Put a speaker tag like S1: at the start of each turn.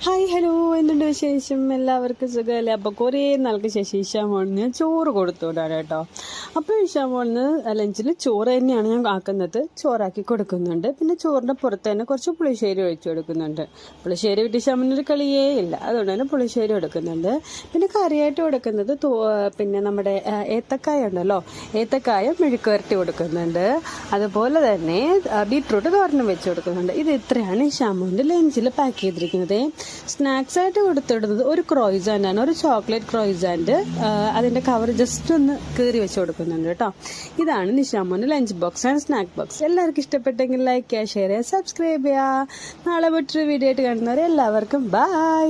S1: Hi hello, എന്തുണ്ട് വിശേഷം? എല്ലാവർക്കും സുഖമല്ലേ? അപ്പോൾ കുറേ നാൾക്ക് ശേഷം ഇഷാമോളിന് ചോറ് കൊടുത്തു വിടാണ് കേട്ടോ. അപ്പോൾ ഇഷാമോളിന് ലഞ്ചിൽ ചോറ് തന്നെയാണ് ഞാൻ ആക്കുന്നത്. ചോറാക്കി കൊടുക്കുന്നുണ്ട്. പിന്നെ ചോറിൻ്റെ പുറത്ത് തന്നെ കുറച്ച് പുളിശ്ശേരി ഒഴിച്ചു കൊടുക്കുന്നുണ്ട്. പുളിശ്ശേരി വിട്ട് ഇഷാമോളിനൊരു കളിയേ ഇല്ല, അതുകൊണ്ട് തന്നെ പുളിശ്ശേരി കൊടുക്കുന്നുണ്ട്. പിന്നെ കറിയായിട്ട് കൊടുക്കുന്നത് പിന്നെ നമ്മുടെ ഏത്തക്കായ ഉണ്ടല്ലോ, ഏത്തക്കായ മെഴുക്ക് വരട്ടി കൊടുക്കുന്നുണ്ട്. അതുപോലെ തന്നെ ബീട്രൂട്ട് തോരനും വെച്ച് കൊടുക്കുന്നുണ്ട്. ഇത് ഇത്രയാണ് ഇഷാമോളിൻ്റെ ലഞ്ചിൽ പാക്ക് ചെയ്തിരിക്കുന്നത്. സ്നാക്സ് ആയിട്ട് കൊടുത്തിടുന്നത് ഒരു ക്രോയിസാൻ്റ് ആണ്, ഒരു ചോക്ലേറ്റ് ക്രോയിസാൻ്റ്. അതിൻ്റെ കവർ ജസ്റ്റ് ഒന്ന് കീറി വെച്ച് കൊടുക്കുന്നുണ്ട് കേട്ടോ. ഇതാണ് നിഷാമോൻ്റെ lunch box and snack box. എല്ലാവർക്കും ഇഷ്ടപ്പെട്ടെങ്കിൽ ലൈക്ക് ചെയ്യുക, ഷെയർ ചെയ്യുക, സബ്സ്ക്രൈബ് ചെയ്യുക. നാളെ മറ്റൊരു വീഡിയോ ആയിട്ട് കാണുന്നവരെ എല്ലാവർക്കും ബൈ.